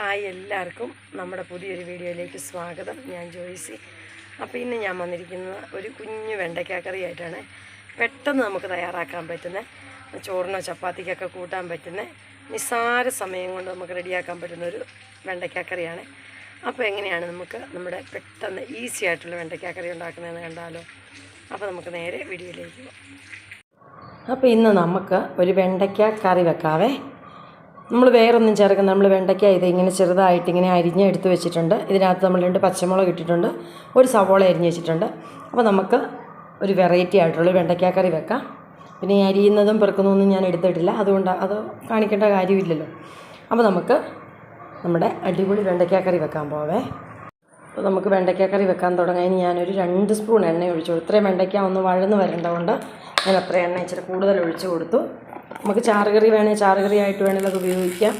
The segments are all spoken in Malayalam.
ഹായ് എല്ലാവർക്കും നമ്മുടെ പുതിയൊരു വീഡിയോയിലേക്ക് സ്വാഗതം. ഞാൻ ജോയ്സി. അപ്പോൾ ഇന്ന് ഞാൻ വന്നിരിക്കുന്നത് ഒരു കുഞ്ഞു വെണ്ടയ്ക്ക ആയിട്ടാണ്. പെട്ടെന്ന് നമുക്ക് തയ്യാറാക്കാൻ പറ്റുന്ന, ചോറിനോ ചപ്പാത്തിക്കൊക്കെ കൂട്ടാൻ പറ്റുന്ന, നിസ്സാര സമയം കൊണ്ട് നമുക്ക് റെഡിയാക്കാൻ പറ്റുന്ന ഒരു വെണ്ടയ്ക്കറിയാണ്. അപ്പോൾ എങ്ങനെയാണ് നമുക്ക് നമ്മുടെ പെട്ടെന്ന് ഈസി ആയിട്ടുള്ള വെണ്ടയ്ക്കറി ഉണ്ടാക്കുന്നതെന്ന് കണ്ടാലോ? അപ്പോൾ നമുക്ക് നേരെ വീഡിയോയിലേക്ക് പോകാം. അപ്പോൾ ഇന്ന് നമുക്ക് ഒരു വെണ്ടയ്ക്ക കറി വെക്കാവേ. നമ്മൾ വേറൊന്നും ചേർക്കുന്നത്, നമ്മൾ വെണ്ടയ്ക്ക ഇങ്ങനെ ചെറുതായിട്ട് ഇങ്ങനെ അരിഞ്ഞെടുത്ത് വെച്ചിട്ടുണ്ട്. ഇതിനകത്ത് നമ്മൾ 2 പച്ചമുളക് ഇട്ടിട്ടുണ്ട്, ഒരു സവോള അരിഞ്ഞ് വെച്ചിട്ടുണ്ട്. അപ്പോൾ നമുക്ക് ഒരു വെറൈറ്റി ആയിട്ടുള്ള വെണ്ടയ്ക്ക കറി വെക്കാം. പിന്നെ ഈ അരിയുന്നതും പെറുക്കുന്നതൊന്നും ഞാൻ എടുത്തിട്ടില്ല, അതുകൊണ്ട് അത് കാണിക്കേണ്ട കാര്യമില്ലല്ലോ. അപ്പോൾ നമുക്ക് നമ്മുടെ അടിപൊളി വെണ്ടയ്ക്ക കറി വെക്കാൻ പോവേ. അപ്പോൾ നമുക്ക് വെണ്ടയ്ക്ക കറി വെക്കാൻ തുടങ്ങാൻ ഞാനൊരു 2 സ്പൂൺ എണ്ണ ഒഴിച്ചു. ഇത്രയും വെണ്ടയ്ക്ക ഒന്ന് വഴന്ന് വരേണ്ടതുകൊണ്ട് ഞാൻ അത്ര എണ്ണ ഇച്ചിരി കൂടുതൽ ഒഴിച്ചു കൊടുത്തു. നമുക്ക് ചാറുകറി വേണേൽ ചാറുകറി ആയിട്ട് വേണമെങ്കിൽ അത് ഉപയോഗിക്കാം.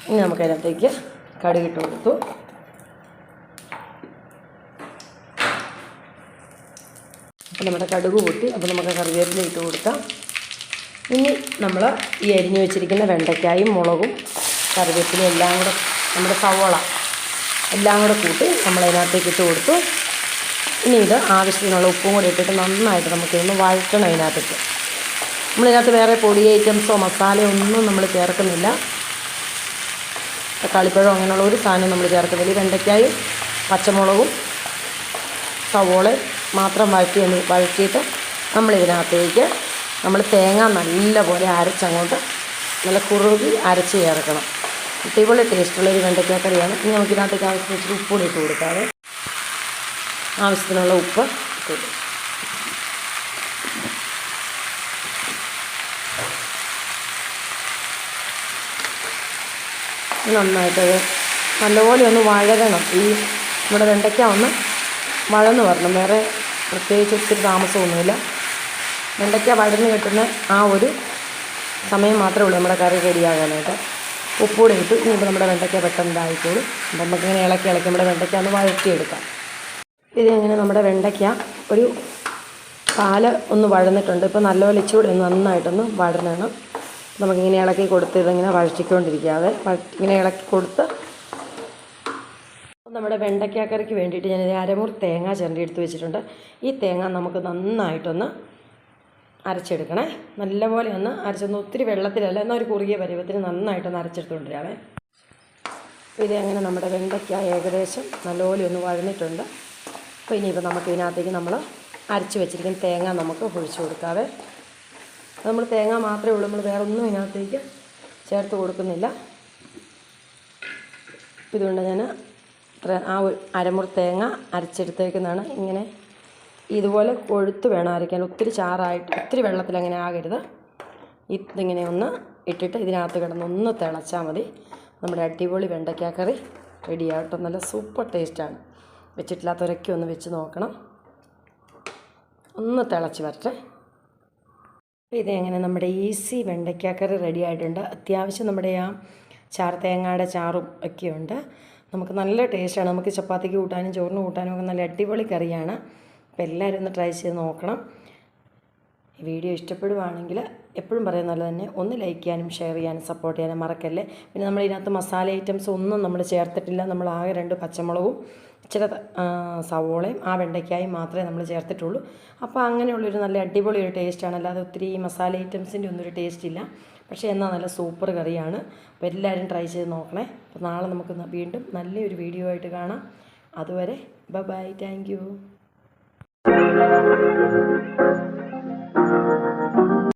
ഇനി നമുക്കതിനകത്തേക്ക് കടുകിട്ട് കൊടുത്തു. അപ്പോൾ നമ്മുടെ കടുക് പൊട്ടി. അപ്പോൾ നമുക്ക് കറിവേപ്പില ഇട്ട് കൊടുക്കാം. ഇനി നമ്മൾ ഈ അരിഞ്ഞു വെച്ചിരിക്കുന്ന വെണ്ടയ്ക്കായും മുളകും കറിവേപ്പിലയും എല്ലാം കൂടെ, നമ്മുടെ സവോള എല്ലാം കൂടെ കൂട്ടി നമ്മളതിനകത്തേക്ക് ഇട്ട് കൊടുത്തു. ഇനി ഇത് ആവശ്യത്തിനുള്ള ഉപ്പും കൂടി ഇട്ടിട്ട് നന്നായിട്ട് നമുക്കിതൊന്ന് വഴറ്റണം. അതിനകത്തേക്ക് നമ്മളിതിനകത്ത് വേറെ പൊടി ഐറ്റംസോ മസാലയോ ഒന്നും നമ്മൾ ചേർക്കുന്നില്ല. തക്കാളിപ്പഴം അങ്ങനെയുള്ള ഒരു സാധനം നമ്മൾ ചേർക്കുന്നില്ല. വെണ്ടയ്ക്കായും പച്ചമുളകും സവോളയും മാത്രം വഴറ്റിയിട്ട് നമ്മളിതിനകത്തേക്ക് നമ്മൾ തേങ്ങ നല്ലപോലെ അരച്ചങ്ങോട്ട് നല്ല കുറുകി അരച്ച് ചേർക്കണം. അടിപൊളി ടേസ്റ്റുള്ളൊരു വെണ്ടയ്ക്ക കറിയാണ്. ഇനി നമുക്കിതിനകത്തേക്ക് ആവശ്യത്തിന് ഉപ്പ് കൂടി ഇട്ട് കൊടുക്കാതെ, ആവശ്യത്തിനുള്ള ഉപ്പ് ഇട്ട് കൊടുക്കും. നന്നായിട്ടത് നല്ലപോലെ ഒന്ന് വഴരണം. ഈ നമ്മുടെ വെണ്ടയ്ക്ക ഒന്ന് വഴന്ന് വരണം. വേറെ പ്രത്യേകിച്ച് ഒത്തിരി താമസമൊന്നുമില്ല. വെണ്ടയ്ക്ക വഴന്ന് കിട്ടുന്ന ആ ഒരു സമയം മാത്രമേ ഉള്ളൂ നമ്മുടെ കറി റെഡിയാകാനായിട്ട്. ഉപ്പൂടെ ഇട്ട് ഇനിയിപ്പോൾ നമ്മുടെ വെണ്ടയ്ക്ക പെട്ടെന്ന് ഇതായിക്കോളും. അപ്പം നമുക്കിങ്ങനെ ഇളക്കി നമ്മുടെ വെണ്ടയ്ക്ക ഒന്ന് വഴറ്റിയെടുക്കാം. ഇതിങ്ങനെ നമ്മുടെ വെണ്ടയ്ക്ക ഒരു കാല് ഒന്ന് വഴന്നിട്ടുണ്ട്. ഇപ്പോൾ നല്ലപോലെ ഇച്ചുകൂടി ഒന്ന് നന്നായിട്ടൊന്ന് വഴരണം. നമുക്കിങ്ങനെ ഇളക്കി കൊടുത്ത് ഇതിങ്ങനെ വഴറ്റിക്കൊണ്ടിരിക്കാതെ ഇങ്ങനെ ഇളക്കി കൊടുത്ത് നമ്മുടെ വെണ്ടയ്ക്ക കറിക്ക് വേണ്ടിയിട്ട് ഞാനിത് അരമുറി തേങ്ങ ചിരണ്ടി എടുത്ത് വെച്ചിട്ടുണ്ട്. ഈ തേങ്ങ നമുക്ക് നന്നായിട്ടൊന്ന് അരച്ചെടുക്കണേ. നല്ലപോലെ ഒന്ന് അരച്ചൊന്ന്, ഒത്തിരി വെള്ളത്തിലല്ല, എന്നാൽ ഒരു കുറുകിയ പരുവത്തിന് നന്നായിട്ടൊന്ന് അരച്ചെടുത്തുകൊണ്ടിരാവേ. ഇത് അങ്ങനെ നമ്മുടെ വെണ്ടയ്ക്ക ഏകദേശം നല്ലപോലെ ഒന്ന് വഴന്നിട്ടുണ്ട്. അപ്പോൾ ഇനിയിപ്പോൾ നമുക്ക് ഇതിനകത്തേക്ക് നമ്മൾ അരച്ച് വെച്ചിരിക്കുന്ന തേങ്ങ നമുക്ക് ഒഴിച്ച് കൊടുക്കാവേ. നമ്മൾ തേങ്ങ മാത്രമേ ഉള്ളൂ, നമ്മൾ വേറെ ഒന്നും ഇതിനകത്തേക്ക് ചേർത്ത് കൊടുക്കുന്നില്ല. ഇതുകൊണ്ട് ഞാൻ ആ അരമുറി തേങ്ങ അരച്ചെടുത്തേക്കുന്നതാണ്. ഇങ്ങനെ ഇതുപോലെ കൊഴുത്ത് വേണം അരയ്ക്കാൻ, ഒത്തിരി ചാറായിട്ട് ഒത്തിരി വെള്ളത്തിൽ അങ്ങനെ ആകരുത്. ഇതിങ്ങനെ ഒന്ന് ഇട്ടിട്ട് ഇതിനകത്ത് കിടന്ന് ഒന്ന് തിളച്ചാൽ മതി. നമ്മുടെ അടിപൊളി വെണ്ടയ്ക്ക കറി റെഡിയാകട്ടോ. നല്ല സൂപ്പർ ടേസ്റ്റാണ്. വെച്ചിട്ടില്ലാത്തവരൊക്കെ ഒന്ന് വെച്ച് നോക്കണം. ഒന്ന് തിളച്ച് വരട്ടെ. ഇതെങ്ങനെ നമ്മുടെ ഈസി വെണ്ടയ്ക്ക കറി റെഡി ആയിട്ടുണ്ട്. അത്യാവശ്യം നമ്മുടെ ആ തേങ്ങയുടെ ചാറും ഒക്കെയുണ്ട്. നമുക്ക് നല്ല ടേസ്റ്റാണ്. നമുക്ക് ചപ്പാത്തിക്ക് കൂട്ടാനും ചോറിന് കൂട്ടാനും ഒക്കെ നല്ല അടിപൊളി കറിയാണ്. അപ്പോൾ എല്ലാവരും ഒന്ന് ട്രൈ ചെയ്ത് നോക്കണം. ഈ വീഡിയോ ഇഷ്ടപ്പെടുവാണെങ്കിൽ എപ്പോഴും പറയുന്നത് തന്നെ ഒന്ന് ലൈക്ക് ചെയ്യാനും ഷെയർ ചെയ്യാനും സപ്പോർട്ട് ചെയ്യാനും മറക്കല്ലേ. പിന്നെ നമ്മൾ ഇതിനകത്ത് മസാല ഐറ്റംസ് ഒന്നും നമ്മൾ ചേർത്തിട്ടില്ല. നമ്മൾ ആകെ 2 പച്ചമുളകും ഇച്ചിരി സവോളയും ആ വെണ്ടയ്ക്കായും മാത്രമേ നമ്മൾ ചേർത്തിട്ടുള്ളൂ. അപ്പോൾ അങ്ങനെയുള്ളൊരു നല്ല അടിപൊളി ഒരു ടേസ്റ്റാണ്. അല്ലാതെ ഒത്തിരി ഈ മസാല ഐറ്റംസിൻ്റെ ഒന്നും ഒരു ടേസ്റ്റ് ഇല്ല. പക്ഷേ എന്നാൽ നല്ല സൂപ്പർ കറിയാണ്. അപ്പോൾ എല്ലാവരും ട്രൈ ചെയ്ത് നോക്കണേ. അപ്പോൾ നാളെ നമുക്ക് വീണ്ടും നല്ലൊരു വീഡിയോ ആയിട്ട് കാണാം. അതുവരെ ബൈ, താങ്ക് യു.